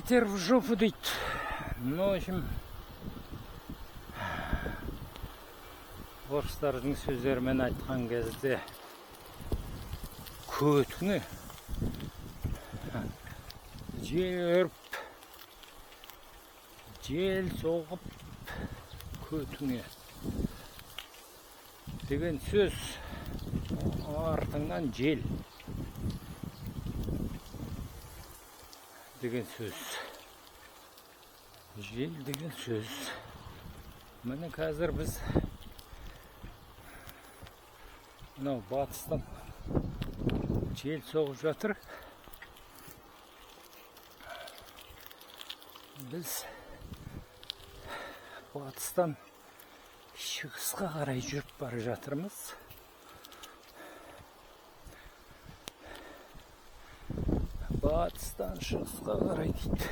Ветер в жопу дейді. Ну, в общем, орыстардың сөздерімен айтқан кезде көтіңе жел өріп, жел соғып көтіңе деген сөз, артыңнан жел деген сөз. Жел деген сөз. Міне қазір біз мынау батыстан жел соғып жатыр. Біз батыстан шығысқа қарай жүріп бара жатырмыз. Батыстан шығысқа қарай дейді.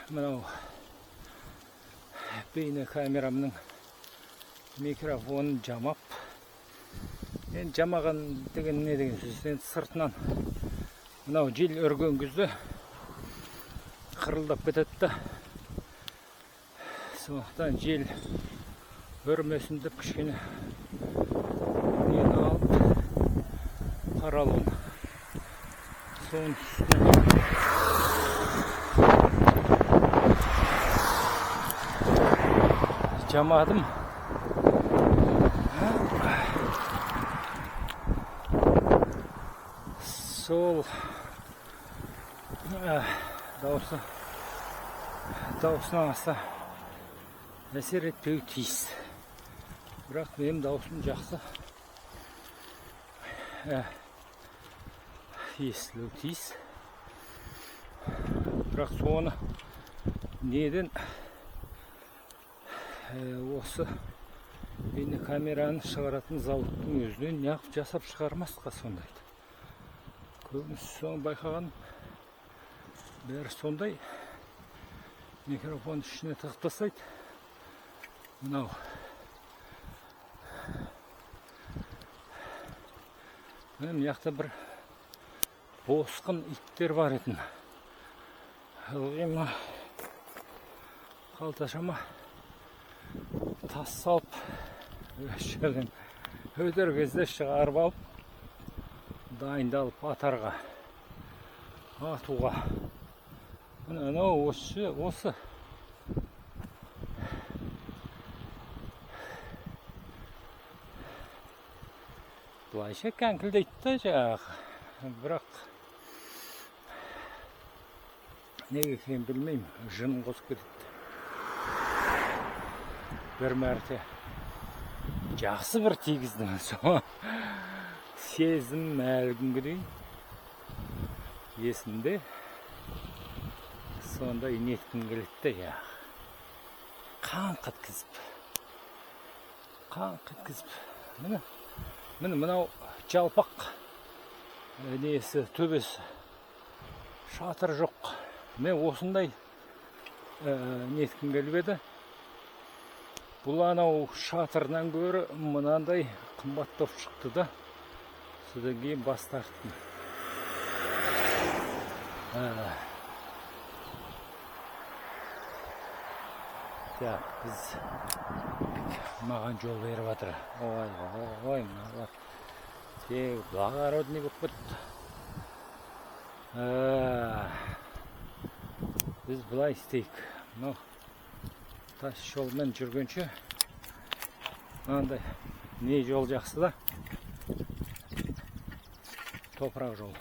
Мынау бейне камерамның микрофонын жамап. Енді жамаған деген не деген сөз? Енді сыртынан мынау жел өрген кезде қырылдап кетеді да. Сондықтан жел өрмесін деп кішкене нені алып қаралуын. Соның үстіне жамадым. Сол даусына аса әсер етпеу тиіс. Бірақ менің даусым жақсы естілу тиіс. Бірақ соны неден осы бейне камераны шығаратын зауыттың өзінен неғып жасап шығармасқа сондайды. Көбісі соны байқаған, бәрі сондай. Микрофон ішіне тығып тастайды. Мынау мына жақта бір босқын иттер бар етін. Ылғима қалташама тас салып өтер кезде шығарып алып дайындалып атарға атуға. Мынау осы былайша кәңкілдейді да жаңағы. Бірақ неге екенін білмеймін, жынын қосып кетеді. Бір мәрте жақсы бір тигіздің, соң сезім әлі күнге дейін есімде. Сонда неткім келеді де, қаңқ еткізіп. Міне мынау жалпақ несі, төбесі, шатыр жоқ. Мен осындай неткім келіп еді. Бұл анау шатырынан көрі мынандай қымбаттап шықты да. Содан кейін бас тарттым. Біз маған жол беріп жатыр. Ой, мыналар. Благородный болып кетті. Біз былай істейік. Тас жолмен жүргенше мынандай не жол жақсы да? Топырақ жол.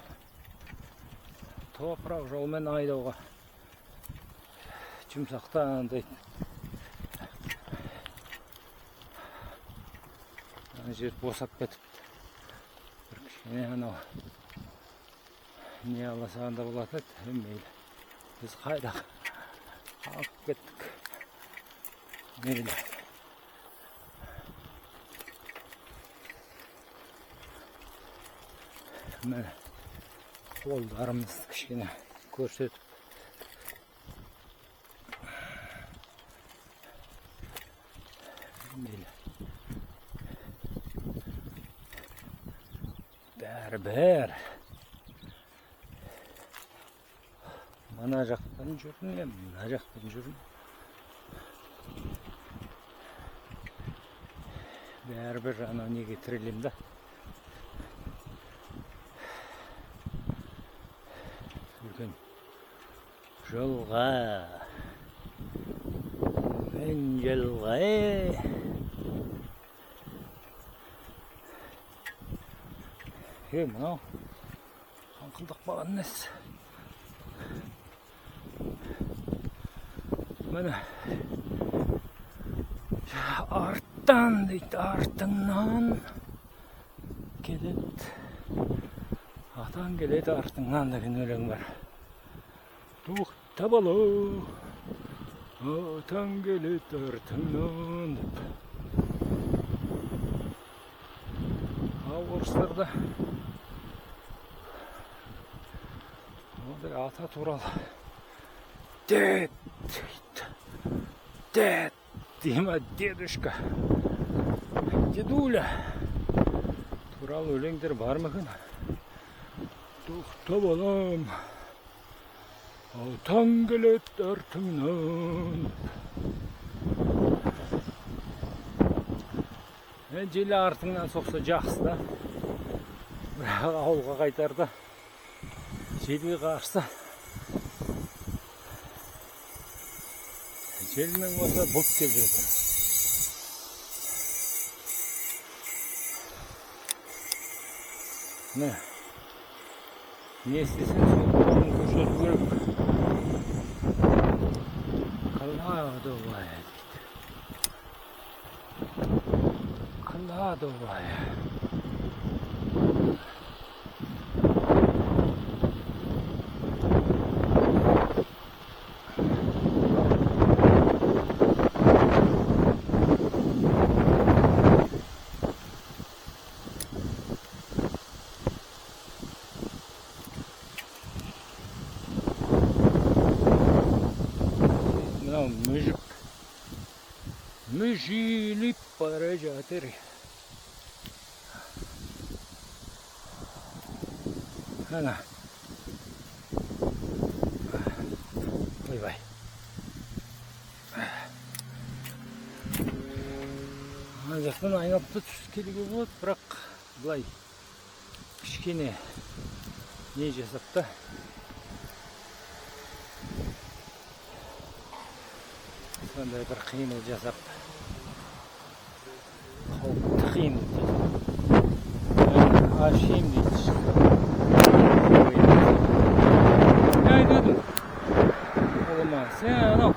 Топырақ жолмен айдауға жұмсақта андай жер босап кетіпті. Бір кішкене анау не аласаған да болады еді. Мейлі. Біз қайда алып кеттік. Мейлі. Міне қолдарымызды кішкене көрсетіп. Мейлі. Бәрі Mana жақтан жүрдім, мен мына жақтан жүрдім. Бәрібір анау неге тірелем да. Үлкен жолға. Мен жолға. Мынау қаңқылдақ баған несі. Міне арттан дейді, артыңнан келеді, атан келеді артыңнан деген өлең бар. Тоқта бала, атан келеді артыңнан деп. Орыстарда ата туралы дед дейді, дед дейма, дедушка, дедуля туралы өлеңдер бар ма екен? Тоқта балам, атан келеді артыңнан. Жел артыңнан соқса жақсы да, бірақ ауылға қайтарда желге қарсы. Желмен болса бұлт келіп жатыр. Не істесең сол қолын көрсету керек. Кладовая дейді. Кладовая. Мүжіліп бара жатыр. Ана. Ойбай. Ана жақтан айналып та түсіп келуге болады, бірақ былай кішкене не жасап та. Сондай бір қимыл жасап, қауіпті қимыл дейді. Ашим дейді. Не айтадым? Олыма, сен анау.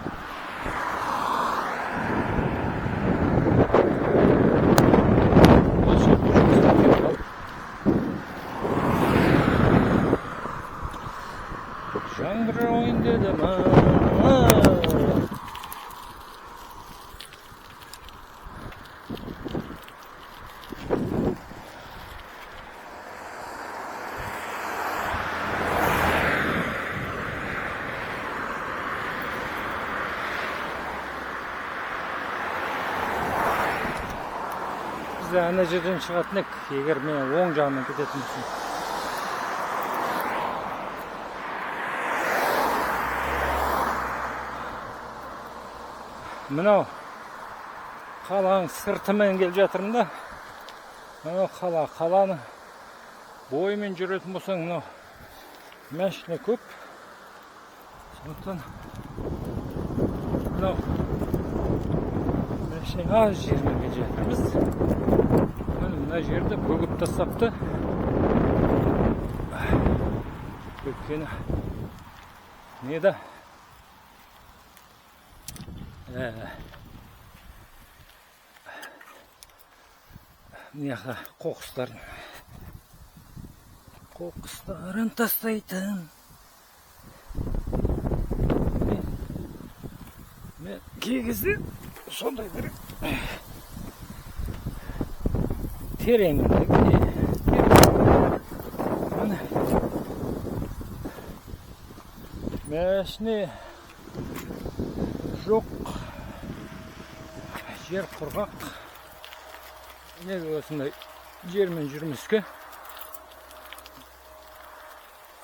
Жаңбыр ойын деді ма? Біз ана жерден шығатын ек, егер мен оң жағынан кететін болсам. Мынау қаланың сыртымен келіп жатырмын да. Мынау қаланың бойымен жүретін болсаң, мынау машина көп. Сондықтан мынау машина аз жермен келіп жатырмыз. Мына жерді бөгіп тастапты. Өйткені не да? Мынақа қоқыстарын тастайтын. Мен кей кезде сондай бір терең. Мәшіне жоқ, жер құрғақ. Неге осындай жермен жүрмеске?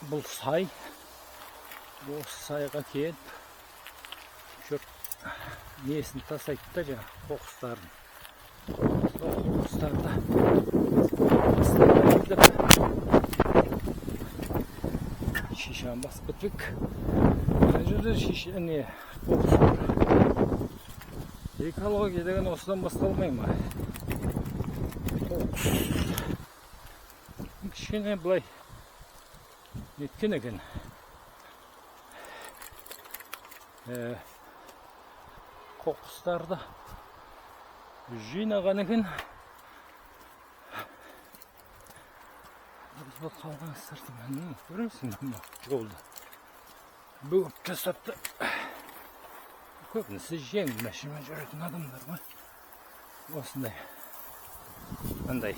Бұл сай, осы сайға келіп жұрт несін тасайды да жаңағы қоқыстарын. Сол қоқыстарды тастап шишаны басып кетпек. Мына жерде шиша не қоқыс бар. Экология деген осыдан басталмай ма? Қоқыс. Кішкене былай неткен екен. Қоқыстарды жинаған екен. Бұл қалған сыртымен көресің бе жолда бөгіп тастапты. Көбінесе жеңіл машина жүретін адамдар ғой. Осындай андай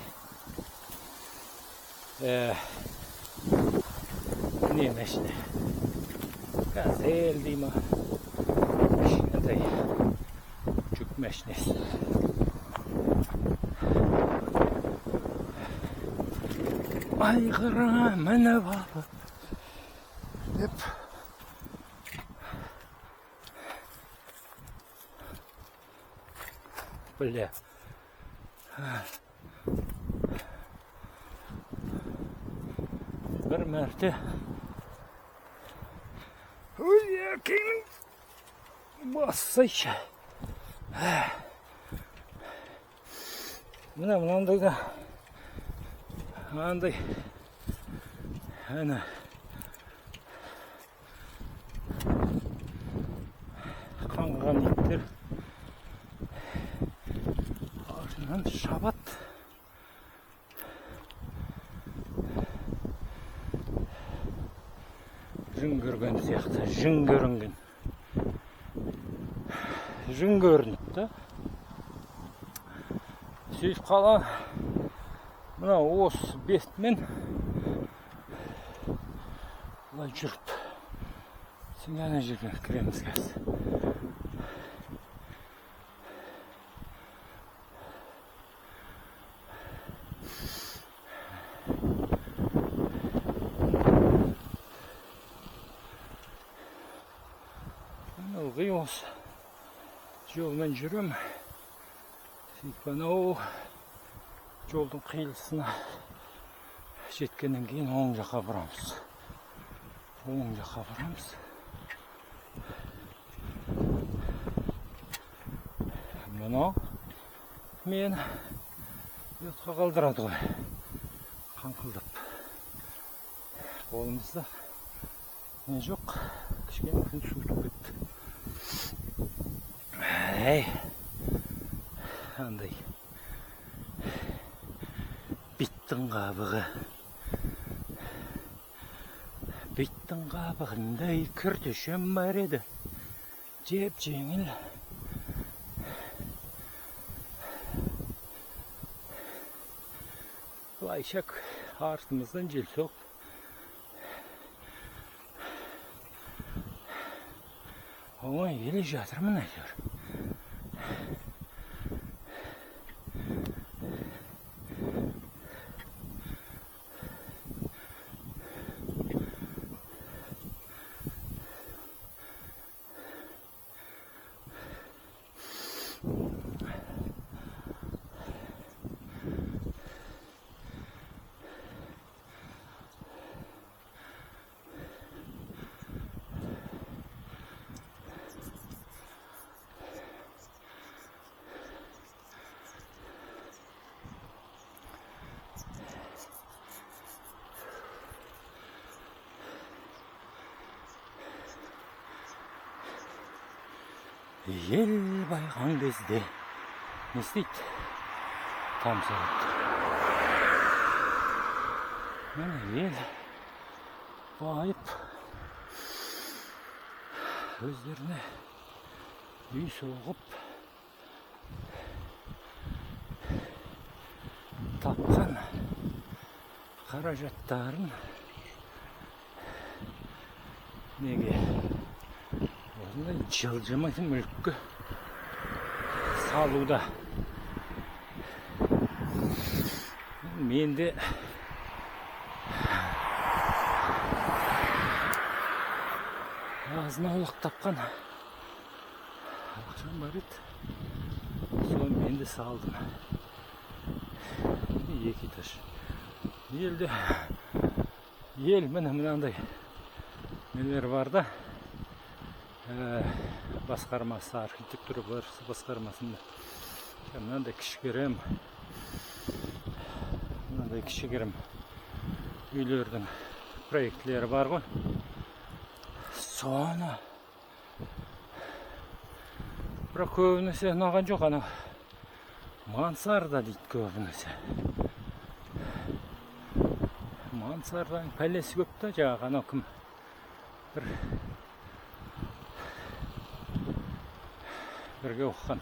не машина газель дей ма, кішкентай жүк машинасы. Айғыра мініп алып деп бля бір мәрте еркенің бассайшы. Мынандай да андай әні қаңған иттер артынан шабат. Жын көрген сияқты, жын көрінген. Жын көрініп та. Сөйтіп қала мына осы бетмен бұлай жүріп. Сен ана жерден кіреміз қазір. Ылғи осы жолмен жүрем. Сөйтіп анау жолдың қиылысына жеткеннен кейін оң жаққа бұрамыз. Оң жаққа бұрамыз. Мынау мені ұятқа қалдырады ғой. Қаңқылдап. Қолымызда не жоқ. Кішкене күн суытып кетті. Андай биттің қабығы. Биттің қабығындай күртешем бар еді. Жеп жеңіл. Былайша артымыздан жел соқ. Оңай еле жатырмын әйтеуір. Ел байған кезде не істейді? Тамсалады. Міне ел байып өздеріне үй соғып тапқан қаражаттарын неге осындай жылжымайтын мүлікке салуда. Мен де азын аулақ тапқан ақшам бар еді, соны мен де салдым. Екі этаж. Ел мынандай нелер бар да, басқармасы, архитектура басқармасында мынандай кішігірім үйлердің проектлері бар ғой. Соны бірақ көбінесе ұнаған жоқ, ана мансарда дейді көбінесе. Мансарданың пәлесі көп та, жаңағы анау кім бірге оқыған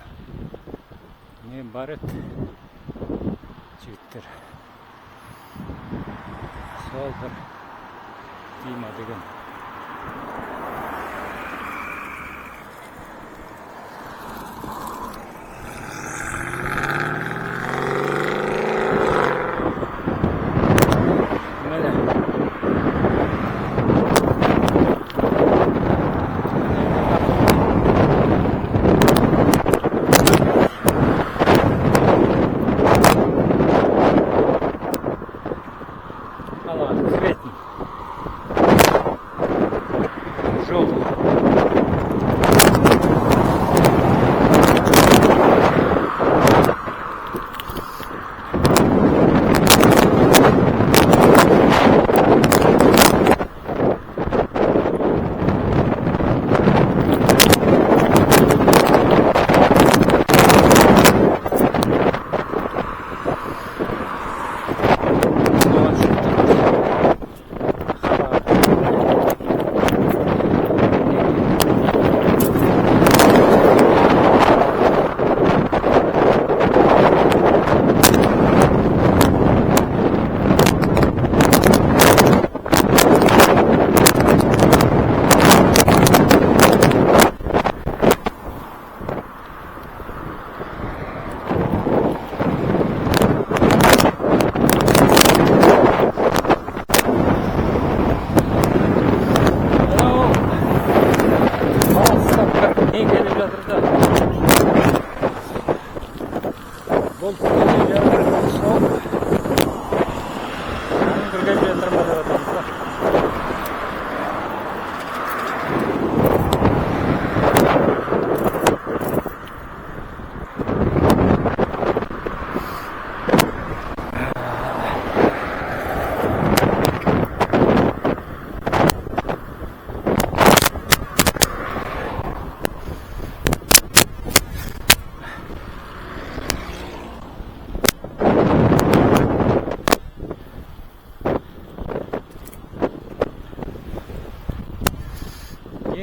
не бар еді жігіттер, сол бір Дима деген.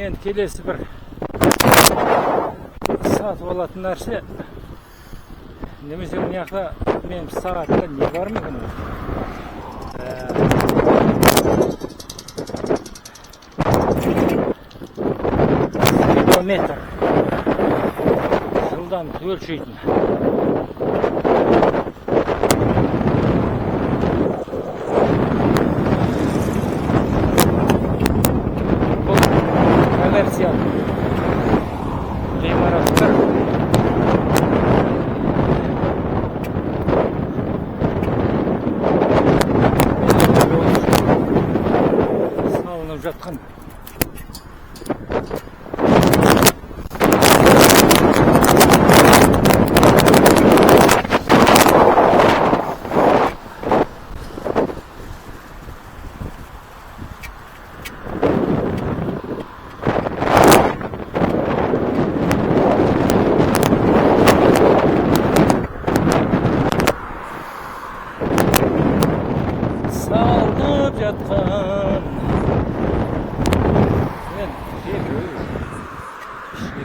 Енді келесі бір сатып алатын нәрсе, немесе мына жақта мен сағатта не бар ма екен? Спидометр. Жылдамдықты өлшейтін. Коммерциал ғимараттар салынып жатқан.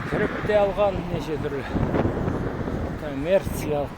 Кіріп те алған неше түрлі коммерциялық